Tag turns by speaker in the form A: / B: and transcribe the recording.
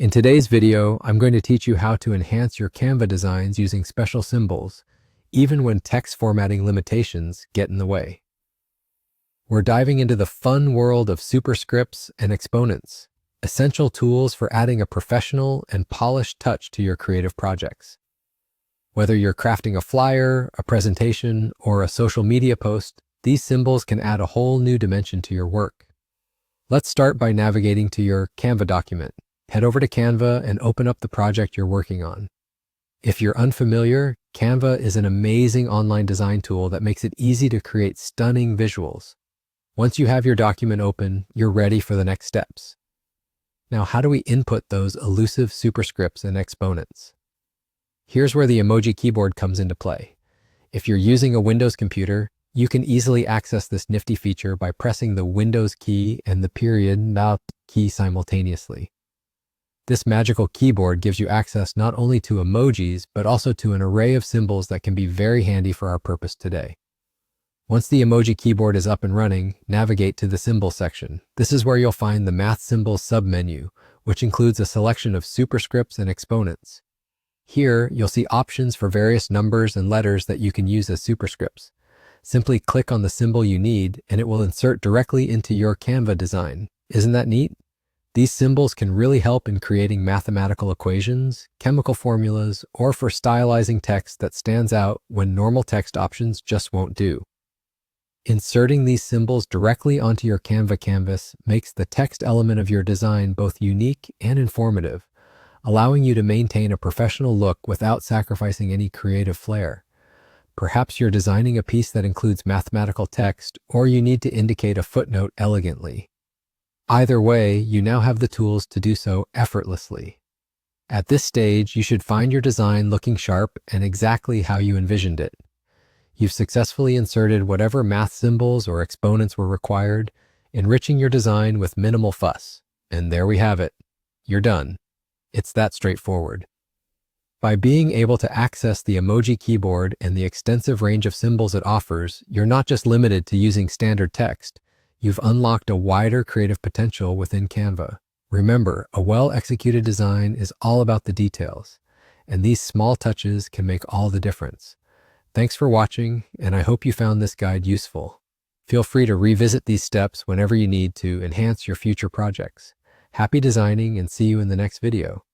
A: In today's video, I'm going to teach you how to enhance your Canva designs using special symbols, even when text formatting limitations get in the way. We're diving into the fun world of superscripts and exponents, essential tools for adding a professional and polished touch to your creative projects. Whether you're crafting a flyer, a presentation, or a social media post, these symbols can add a whole new dimension to your work. Let's start by navigating to your Canva document. Head over to Canva and open up the project you're working on. If you're unfamiliar, Canva is an amazing online design tool that makes it easy to create stunning visuals. Once you have your document open, you're ready for the next steps. Now, how do we input those elusive superscripts and exponents? Here's where the emoji keyboard comes into play. If you're using a Windows computer, you can easily access this nifty feature by pressing the Windows key and the period key simultaneously. This magical keyboard gives you access not only to emojis, but also to an array of symbols that can be very handy for our purpose today. Once the emoji keyboard is up and running, navigate to the Symbols section. This is where you'll find the Math Symbols submenu, which includes a selection of superscripts and exponents. Here, you'll see options for various numbers and letters that you can use as superscripts. Simply click on the symbol you need, and it will insert directly into your Canva design. Isn't that neat? These symbols can really help in creating mathematical equations, chemical formulas, or for stylizing text that stands out when normal text options just won't do. Inserting these symbols directly onto your Canva canvas makes the text element of your design both unique and informative, allowing you to maintain a professional look without sacrificing any creative flair. Perhaps you're designing a piece that includes mathematical text, or you need to indicate a footnote elegantly. Either way, you now have the tools to do so effortlessly. At this stage, you should find your design looking sharp and exactly how you envisioned it. You've successfully inserted whatever math symbols or exponents were required, enriching your design with minimal fuss. And there we have it. You're done. It's that straightforward. By being able to access the emoji keyboard and the extensive range of symbols it offers, you're not just limited to using standard text. You've unlocked a wider creative potential within Canva. Remember, a well-executed design is all about the details, and these small touches can make all the difference. Thanks for watching, and I hope you found this guide useful. Feel free to revisit these steps whenever you need to enhance your future projects. Happy designing, and see you in the next video.